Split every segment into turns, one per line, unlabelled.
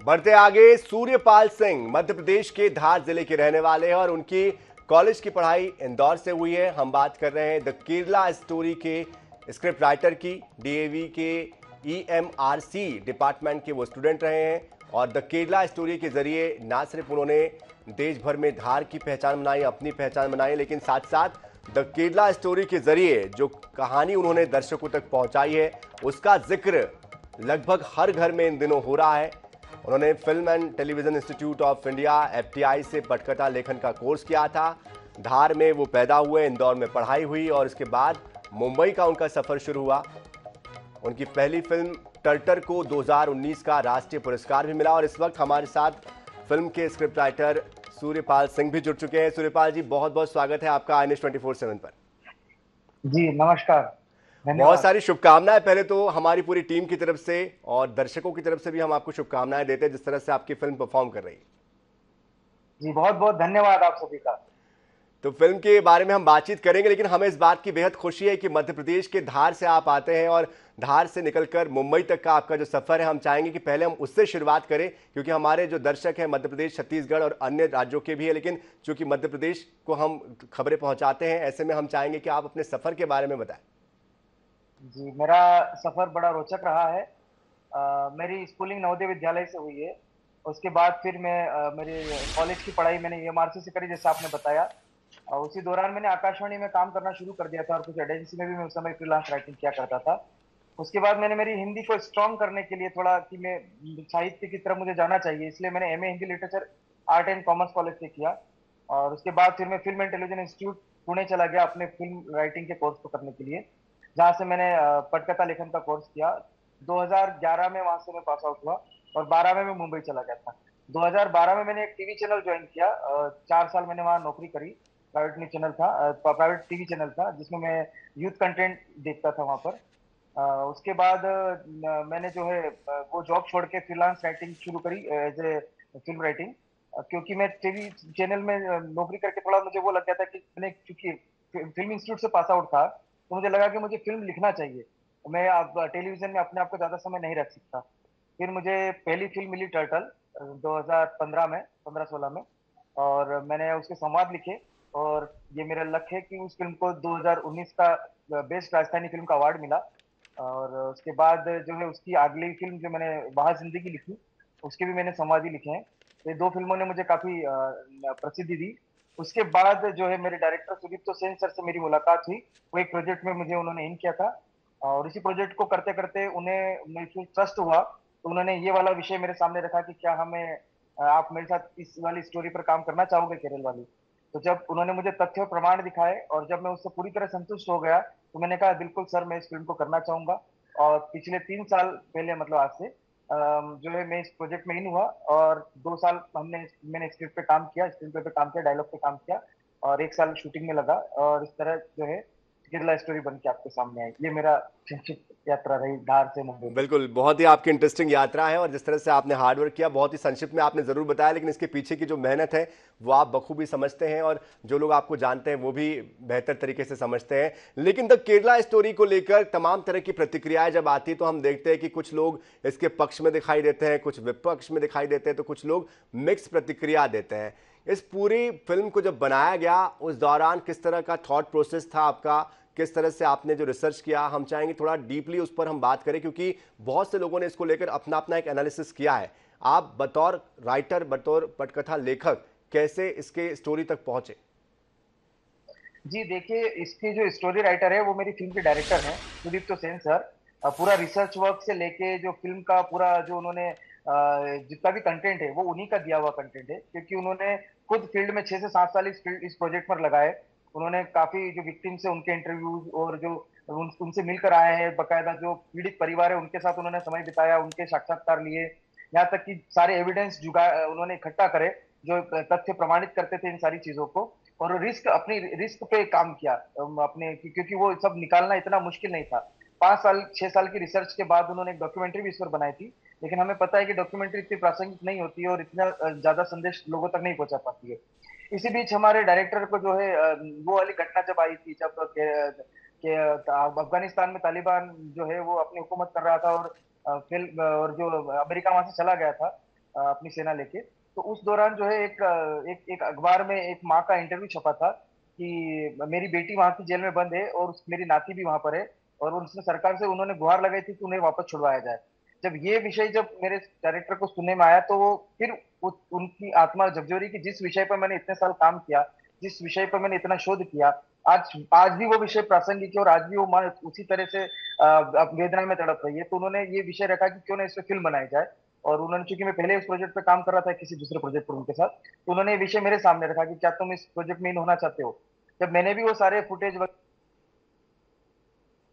बढ़ते आगे, सूर्यपाल सिंह मध्य प्रदेश के धार जिले के रहने वाले हैं और उनकी कॉलेज की पढ़ाई इंदौर से हुई है। हम बात कर रहे हैं द केरला स्टोरी के स्क्रिप्ट राइटर की। डीएवी के ईएमआरसी डिपार्टमेंट के वो स्टूडेंट रहे हैं और द केरला स्टोरी के जरिए ना सिर्फ उन्होंने देश भर में धार की पहचान बनाई, अपनी पहचान बनाई, लेकिन साथ साथ द केरला स्टोरी के जरिए जो कहानी उन्होंने दर्शकों तक पहुंचाई है उसका जिक्र लगभग हर घर में इन दिनों हो रहा है। उन्होंने film and television institute of India FTI से पटकथा लेखन का कोर्स किया था। धार में वो पैदा हुए, इंदौर में पढ़ाई हुई और इसके बाद मुंबई का उनका सफर शुरू हुआ। उनकी पहली फिल्म टर्टर को 2019 का राष्ट्रीय पुरस्कार भी मिला और इस वक्त हमारे साथ फिल्म के स्क्रिप्ट राइटर सूर्यपाल सिंह भी जुड़ चुके हैं। सूर्यपाल जी, बहुत बहुत स्वागत है आपका आईएनएस 24/7 पर।
जी नमस्कार।
बहुत
धन्यवाद।
सारी शुभकामनाएं पहले तो हमारी पूरी टीम की तरफ से और दर्शकों की तरफ से भी हम आपको शुभकामनाएं देते हैं जिस तरह से आपकी फिल्म परफॉर्म कर रही है।
जी बहुत बहुत धन्यवाद आप सभी का।
तो फिल्म के बारे में हम बातचीत करेंगे, लेकिन हमें इस बात की बेहद खुशी है कि मध्य प्रदेश के धार से आप आते हैं और धार से निकलकर मुंबई तक का आपका जो सफर है, हम चाहेंगे कि पहले हम उससे शुरुआत करें क्योंकि हमारे जो दर्शक हैं मध्य प्रदेश, छत्तीसगढ़ और अन्य राज्यों के भी है, लेकिन चूंकि मध्य प्रदेश को हम खबरें पहुंचाते हैं, ऐसे में हम चाहेंगे कि आप अपने सफर के बारे में बताएं।
जी मेरा सफर बड़ा रोचक रहा है। मेरी स्कूलिंग नवोदय विद्यालय से हुई है। उसके बाद फिर मैं मेरी कॉलेज की पढ़ाई मैंने ईएमआरसी से करी जैसे आपने बताया। उसी दौरान मैंने आकाशवाणी में काम करना शुरू कर दिया था और कुछ एजेंसी में भी मैं उस समय फ्रीलांस राइटिंग किया करता था। उसके बाद मैंने मेरी हिंदी को स्ट्रॉन्ग करने के लिए थोड़ा कि मैं साहित्य की तरफ मुझे जाना चाहिए, इसलिए मैंने MA Hindi literature art and commerce college से किया। और उसके बाद फिर मैं film and television institute Pune चला गया अपने फिल्म राइटिंग के कोर्स को करने के लिए, जहाँ से मैंने पटकथा लेखन का कोर्स किया। 2011 में वहां से मैं पास आउट हुआ और 12 में मैं मुंबई चला गया था। 2012 में मैंने एक टीवी चैनल ज्वाइन किया। 4 साल मैंने वहाँ नौकरी करी। प्राइवेट न्यूज चैनल था, प्राइवेट टीवी चैनल था जिसमें मैं यूथ कंटेंट देखता था वहाँ पर। उसके बाद मैंने जो है वो जॉब छोड़ के फ्रीलांस राइटिंग शुरू करी एज ए फिल्म राइटिंग। क्योंकि मैं टीवी चैनल में नौकरी करके थोड़ा मुझे वो लग गया था कि मैंने क्योंकि फिल्म इंस्टीट्यूट से पास आउट था तो मुझे लगा कि मुझे फिल्म लिखना चाहिए। मैं अब टेलीविजन में अपने आप को ज्यादा समय नहीं रख सकता। फिर मुझे पहली फिल्म मिली टर्टल 2015 में, 15-16 में। और मैंने उसके संवाद लिखे और ये मेरा लक्ष्य है कि उस फिल्म को 2019 का बेस्ट राजस्थानी फिल्म का अवार्ड मिला। और उसके बाद जो है उसकी अगली फिल्म जो मैंने वहाँ जिंदगी लिखी, उसके भी मैंने संवाद ही लिखे हैं। ये दो फिल्मों ने मुझे काफी प्रसिद्धि दी। उसके बाद जो है मेरे डायरेक्टर सुदीप्तो सेन सर से मेरी मुलाकात हुई। वो एक प्रोजेक्ट में मुझे उन्होंने इन किया था और इसी प्रोजेक्ट को करते करते उन्हें मेरे ट्रस्ट हुआ तो उन्होंने ये वाला विषय मेरे सामने रखा कि क्या हमें आप मेरे साथ इस वाली स्टोरी पर काम करना चाहोगे, केरल वाली। तो जब उन्होंने मुझे तथ्य और प्रमाण दिखाए और जब मैं उससे पूरी तरह संतुष्ट हो गया तो मैंने कहा बिल्कुल सर, मैं इस फिल्म को करना चाहूंगा। और पिछले 3 साल पहले मतलब आज से जो है मैं इस प्रोजेक्ट में इन हुआ और 2 साल मैंने स्क्रिप्ट पे काम किया, स्क्रीन पे काम किया, डायलॉग पे काम किया और 1 साल शूटिंग में लगा और इस तरह जो है केरला स्टोरी बन के आपके सामने आई। ये मेरा संक्षिप्त यात्रा रही धार से मुंबई तक।
बिल्कुल, बहुत ही आपकी इंटरेस्टिंग यात्रा है और जिस तरह से आपने हार्ड वर्क किया, बहुत ही संक्षिप्त में आपने ज़रूर बताया, लेकिन इसके पीछे की जो मेहनत है वो आप बखूबी समझते हैं और जो लोग आपको जानते हैं वो भी बेहतर तरीके से समझते हैं। लेकिन द केरला स्टोरी को लेकर तमाम तरह की प्रतिक्रियाएं जब आती है तो हम देखते हैं कि कुछ लोग इसके पक्ष में दिखाई देते हैं, कुछ विपक्ष में दिखाई देते हैं, तो कुछ लोग मिक्स प्रतिक्रिया देते हैं। इस पूरी फिल्म को जब बनाया गया उस दौरान किस तरह का थॉट प्रोसेस था आपका, किस तरह से आपने जो रिसर्च किया, हम चाहेंगे थोड़ा डीपली उस पर हम बात करें क्योंकि बहुत से लोगों ने इसको लेकर अपना अपना एक एनालिसिस किया है। आप बतौर राइटर, बतौर पटकथा लेखक कैसे इसके स्टोरी तक पहुंचे?
जी देखिए, इसकी जो स्टोरी राइटर है वो मेरी फिल्म के डायरेक्टर हैं सुदीप्तो सेन सर। पूरा रिसर्च वर्क से लेके जो फिल्म का पूरा जो उन्होंने जितना भी कंटेंट है वो उन्हीं का दिया हुआ कंटेंट है, क्योंकि उन्होंने खुद फील्ड में 6 से 7 साल इस प्रोजेक्ट पर लगाए। उन्होंने काफी जो विक्टिम्स है उनके इंटरव्यूज और जो उनसे मिलकर आए हैं, बकायदा जो पीड़ित परिवार है उनके साथ उन्होंने समय बिताया, उनके साक्षात्कार लिए, यहाँ तक कि सारे एविडेंस जुगा उन्होंने इकट्ठा करे जो तथ्य प्रमाणित करते थे इन सारी चीजों को। और रिस्क अपनी रिस्क पे काम किया अपने, क्योंकि वो सब निकालना इतना मुश्किल नहीं था। 5 साल 6 साल की रिसर्च के बाद उन्होंने एक डॉक्यूमेंट्री भी इस पर बनाई थी। लेकिन हमें पता है कि डॉक्यूमेंट्री इतनी प्रासंगिक नहीं होती है और इतना ज्यादा संदेश लोगों तक नहीं पहुंचा पाती है। इसी बीच हमारे डायरेक्टर को जो है वो वाली घटना जब आई थी जब अफगानिस्तान में तालिबान जो है वो अपनी हुकूमत कर रहा था और फिर और जो अमेरिका वहां से चला गया था। अपनी सेना लेके। तो उस दौरान जो है एक अखबार में एक माँ का इंटरव्यू छपा था कि मेरी बेटी वहां की जेल में बंद है और मेरी नाती भी वहां पर है, और उसने सरकार से उन्होंने गुहार लगाई थी कि उन्हें वापस छुड़वाया जाए। जब ये विषय जब मेरे डायरेक्टर को सुनने में आया, तो वो फिर उनकी आत्मा झकझोरी कि जिस विषय पर मैंने इतने साल काम किया, जिस विषय पर मैंने इतना शोध किया, आज आज भी वो विषय प्रासंगिक है और आज भी वो माँ उसी तरह से वेदना में तड़प रही है। तो उन्होंने ये विषय रखा कि क्यों ना इस पे फिल्म बनाई जाए। और उन्होंने, चूंकि मैं पहले इस प्रोजेक्ट पे काम कर रहा था किसी दूसरे प्रोजेक्ट पर उनके साथ, तो उन्होंने ये विषय मेरे सामने रखा कि क्या तुम इस प्रोजेक्ट में इन होना चाहते हो। जब मैंने भी वो सारे फुटेज,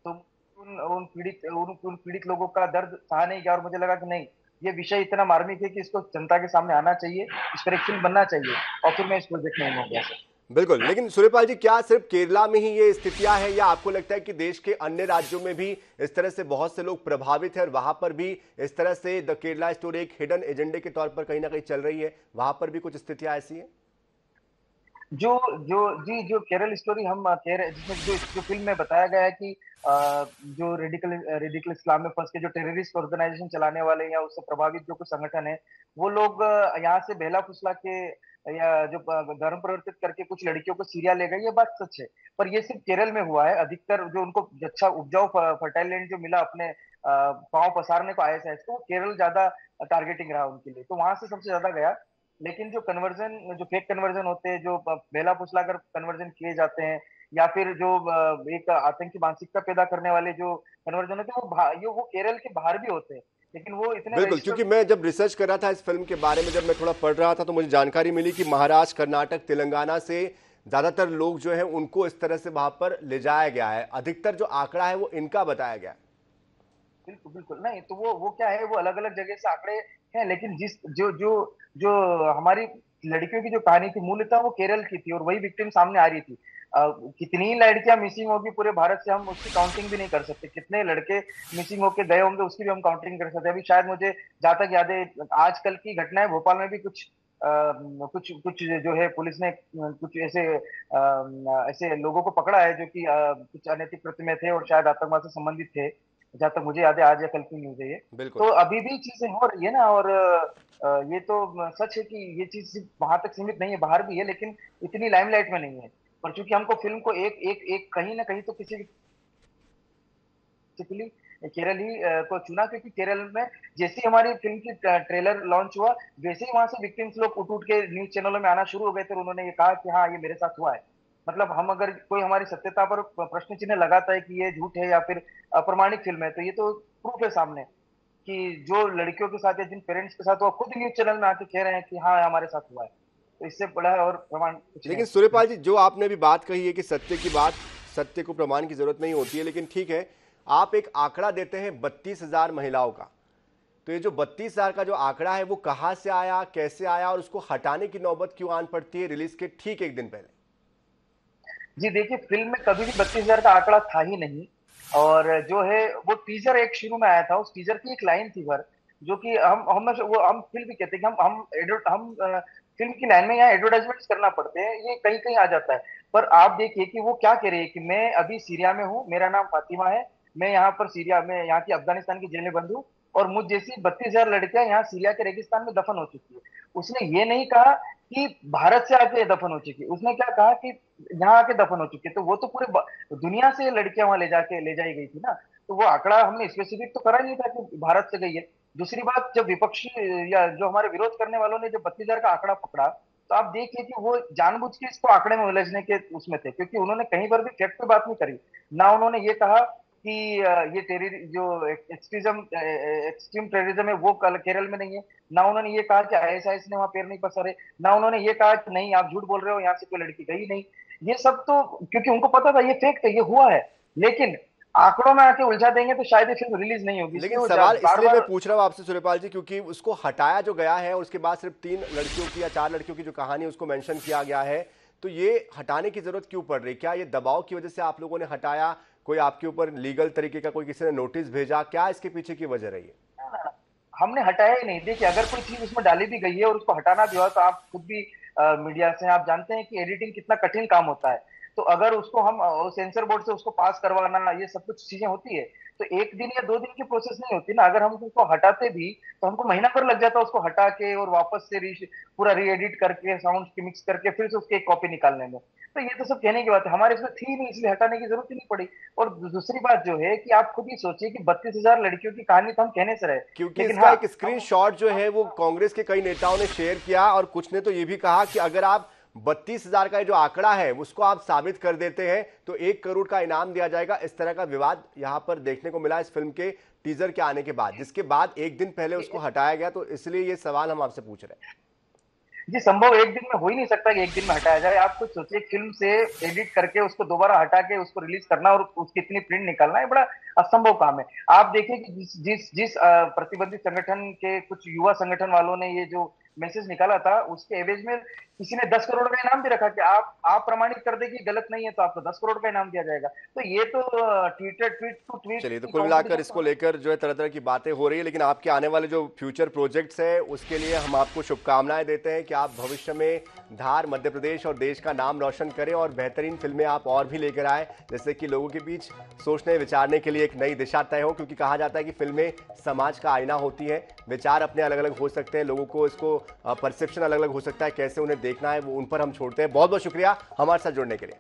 तो उन पीड़ित लोगों का दर्द सहा नहीं गया, और मुझे लगा कि नहीं, ये विषय इतना मार्मिक है कि इसको जनता के सामने आना चाहिए, इस पर एक फिल्म बनना चाहिए। और फिर मैं इस प्रोजेक्ट में हो गया सर।
बिल्कुल, लेकिन सूर्यपाल जी, क्या सिर्फ केरला में ही ये स्थितियां हैं या आपको लगता है कि देश के अन्य राज्यों में भी इस तरह से बहुत से लोग प्रभावित हैं और वहां पर भी इस तरह से द केरला स्टोरी एक हिडन एजेंडे के तौर पर कहीं ना कहीं चल रही है, वहां पर भी कुछ स्थितियां ऐसी हैं?
जो जो जी जो केरल स्टोरी हम कह रहे, जिसमें जो फिल्म में बताया गया है कि जो रेडिकल इस्लाम में फंस के जो टेररिस्ट ऑर्गेनाइजेशन चलाने वाले या उससे प्रभावित जो कुछ संगठन है, वो लोग यहाँ से बहला फुसला के या जो धर्म परिवर्तित करके कुछ लड़कियों को सीरिया ले गए, ये बात सच है। पर ये सिर्फ केरल में हुआ है। अधिकतर जो उनको अच्छा उपजाऊ फर्टाइल लैंड जो मिला अपने पांव पसारने को आईएसआईएस को, वो केरल ज्यादा टारगेटिंग रहा उनके लिए, तो वहां से सबसे ज्यादा गया। लेकिन जो फेक कन्वर्जन होते हैं, जो बेला फुसला कर कन्वर्जन किए जाते हैं, या फिर जो एक आतंकी मानसिकता पैदा करने वाले जो कन्वर्जन होते हैं, वो केरल के बाहर भी होते हैं, लेकिन वो इतने
बिल्कुल, क्योंकि
रजिस्टर्ड।
मैं जब रिसर्च कर रहा था इस फिल्म के बारे में, जब मैं थोड़ा पढ़ रहा था तो मुझे जानकारी मिली कि महाराष्ट्र, कर्नाटक, तेलंगाना से ज्यादातर लोग जो है उनको इस तरह से वहां पर ले जाया गया है। अधिकतर जो आंकड़ा है वो इनका बताया गया है।
बिल्कुल बिल्कुल, नहीं तो वो क्या है, वो अलग अलग जगह से आंकड़े हैं, लेकिन जिस जो जो जो हमारी लड़कियों की जो कहानी थी मूलतः वो केरल की थी, और वही विक्टिम सामने आ रही थी। कितनी लड़कियां मिसिंग होगी पूरे भारत से, हम उसकी काउंटिंग भी नहीं कर सकते। कितने लड़के मिसिंग होके गए होंगे, उसकी भी हम काउंटिंग कर सकते हैं। अभी शायद मुझे जहां तक याद है, आजकल की घटनाएं भोपाल में भी कुछ कुछ कुछ जो है, पुलिस ने कुछ ऐसे लोगों को पकड़ा है जो कि कुछ अनैतिक कृत्य में थे और शायद आतंकवाद से संबंधित थे, जहां तक मुझे याद है। आज या कल की न्यूज है ये।
बिल्कुल।
तो अभी भी चीजें हो रही है ना, और ये तो सच है कि ये चीज सिर्फ वहां तक सीमित नहीं है, बाहर भी है, लेकिन इतनी लाइमलाइट में नहीं है। पर चूंकि हमको फिल्म को एक एक एक कहीं ना कहीं तो किसी भी बेसिकली केरल ही को चुना, क्योंकि केरल में जैसे ही हमारी फिल्म की ट्रेलर लॉन्च हुआ, वैसे ही वहां से विक्टिम्स लोग उठ उठ के न्यूज चैनलों में आना शुरू हो गए थे, और उन्होंने ये कहा कि हाँ, ये मेरे साथ हुआ है। मतलब हम अगर कोई हमारी सत्यता पर प्रश्न चिन्ह लगाता है कि ये झूठ है या फिर अप्रमाणिक फिल्म है, तो ये तो प्रूफ है सामने कि जो लड़कियों के साथ या जिन पेरेंट्स के साथ, वो खुद न्यूज चैनल में आके कह रहे हैं कि हाँ, हमारे साथ हुआ है। तो इससे बड़ा और प्रमाण कुछ नहीं
लेकिन
हो सकता।
सूर्यपाल जी, जो आपने अभी बात कही है कि सत्य की बात, सत्य को प्रमाण की जरूरत नहीं होती है, लेकिन ठीक है, आप एक आंकड़ा देते हैं 32,000 महिलाओं का। तो ये जो 32,000 का जो आंकड़ा है वो कहां से आया, कैसे आया, और उसको हटाने की नौबत क्यों आन पड़ती है रिलीज के ठीक एक दिन पहले?
जी देखिए, फिल्म में कभी भी 32,000 का आंकड़ा था ही नहीं। और जो है, वो टीजर एक शुरू में आया था, उस टीजर की एक लाइन थी भर, जो कि हम फिर भी कहते हैं कि फिल्म की लाइन में यहाँ एडवर्टाइजमेंट करना पड़ते हैं, ये कहीं कहीं आ जाता है। पर आप देखिए कि वो क्या कह रही है कि मैं अभी सीरिया में हूँ, मेरा नाम फातिमा है, मैं यहाँ पर सीरिया में, यहाँ की अफगानिस्तान की जेल में बंद हूँ, और मुझ जैसी 32,000 लड़कियां यहाँ सीरिया के रेगिस्तान में दफन हो चुकी है। उसने ये नहीं कहा कि भारत से आके दफन हो चुकी है, उसने क्या कहा कि यहाँ आके दफन हो चुकी है। तो वो तो पूरे दुनिया से लड़कियां वहां ले जाई गई थी ना। तो वो आंकड़ा हमने स्पेसिफिक तो करा नहीं था कि भारत से गई है। दूसरी बात, जब विपक्षी या जो हमारे विरोध करने वालों ने जब 32,000 का आंकड़ा पकड़ा, तो आप देखिए कि वो जानबूझ के इसको आंकड़े में उलझने के उसमें थे, क्योंकि उन्होंने कहीं पर भी फैक्ट पे बात नहीं करी। ना उन्होंने ये कहा कि ये जो एक्सट्रीम टेररिज्म है वो केरल में नहीं है। ना उन्होंने ये कहा कि आईएसआईएस ने वहां पैर नहीं पसारे। ना उन्होंने ये कहा कि नहीं, आप झूठ बोल रहे हो, यहाँ से कोई लड़की गई नहीं। ये सब तो क्योंकि उनको पता था ये फेक है, ये हुआ है। लेकिन आंकड़ों में आके उलझा देंगे तो शायद ये फिल्म रिलीज नहीं होगी, इसलिए
लेकिन
वो
सवाल
बार
इसलिए मैं
बार।
पूछ रहा हूं आपसे सूर्यपाल जी, क्योंकि उसको हटाया जो गया है और उसके बाद सिर्फ 3 लड़कियों की या 4 लड़कियों की जो कहानी है उसको मेंशन किया गया है, तो ये हटाने की जरूरत क्यों पड़ रही? क्या ये दबाव की वजह से आप लोगों ने हटाया? कोई आपके ऊपर लीगल तरीके का कोई किसी ने नोटिस भेजा? क्या इसके पीछे की वजह रही है?
हमने हटाया ही नहीं। देखिए, अगर कोई चीज उसमें डाली भी गई है और उसको हटाना भी हुआ, तो आप खुद भी मीडिया से हैं, आप जानते हैं कि एडिटिंग कितना कठिन काम होता है। तो अगर उसको हम सेंसर बोर्ड से उसको पास करवाना, ये सब कुछ चीजें होती है। तो एक दिन या 2 दिन की प्रोसेस नहीं होती ना। अगर हम उसको हटाते भी तो हमको महीना भर लग जाता है उसको हटा के और वापस से पूरा री एडिट करके साउंड की मिक्स करके फिर से उसकी एक कॉपी निकालने में। तो ये तो सब कहने की बात है, हमारे इसमें थी नहीं, इसलिए हटाने की जरूरत ही नहीं पड़ी। और दूसरी बात जो है कि आप खुद ही सोचिए कि 32,000 लड़कियों की कहानी तो हम कहने से रहे,
क्योंकि
लेकिन
इसका
हाँ
एक स्क्रीनशॉट जो है वो कांग्रेस के कई नेताओं ने शेयर किया और कुछ ने तो ये भी कहा कि अगर आप 32,000 का जो आंकड़ा है उसको आप साबित कर देते हैं तो 1 करोड़ का इनाम दिया जाएगा। इस तरह का विवाद यहां पर देखने को मिला इस फिल्म के टीजर के आने के बाद, जिसके बाद एक दिन पहले उसको हटाया गया। तो इसलिए ये सवाल हम आपसे पूछ रहे हैं।
जी, संभव एक दिन में हो ही नहीं सकता कि एक दिन में हटाया जाए। आप कुछ सोचिए, फिल्म से एडिट करके उसको दोबारा हटा के उसको रिलीज करना और उसकी इतनी प्रिंट निकालना, ये बड़ा असंभव काम है। आप देखिए कि जिस प्रतिबंधित संगठन के कुछ युवा संगठन वालों ने ये जो मैसेज निकाला था, उसके एवज में किसी ने 10 करोड़ का इनाम भी रखा कि आप प्रमाणित कर दे कि गलत नहीं है तो आपको 10 करोड़ का इनाम दिया जाएगा। तो ये तो ट्वीट टू ट्वीट
चलिए, तो
की
कुल मिलाकर
कंपटीशन
इसको लेकर जो है तरह तरह की बातें हो रही है, लेकिन आपके आने वाले जो फ्यूचर प्रोजेक्ट्स हैं उसके लिए हम आपको शुभकामनाएं देते हैं कि आप भविष्य में धार, मध्य प्रदेश और देश का नाम रोशन करें और बेहतरीन फिल्में आप और भी लेकर आए, जिससे कि लोगों के बीच सोचने विचारने के लिए एक नई दिशा तय हो। क्योंकि कहा जाता है कि फिल्में समाज का आईना होती हैं, विचार अपने अलग अलग हो सकते हैं, लोगों को इसको परसेप्शन अलग अलग हो सकता है, कैसे उन्हें देखना है वो उन पर हम छोड़ते हैं। बहुत बहुत शुक्रिया हमारे साथ जुड़ने के लिए।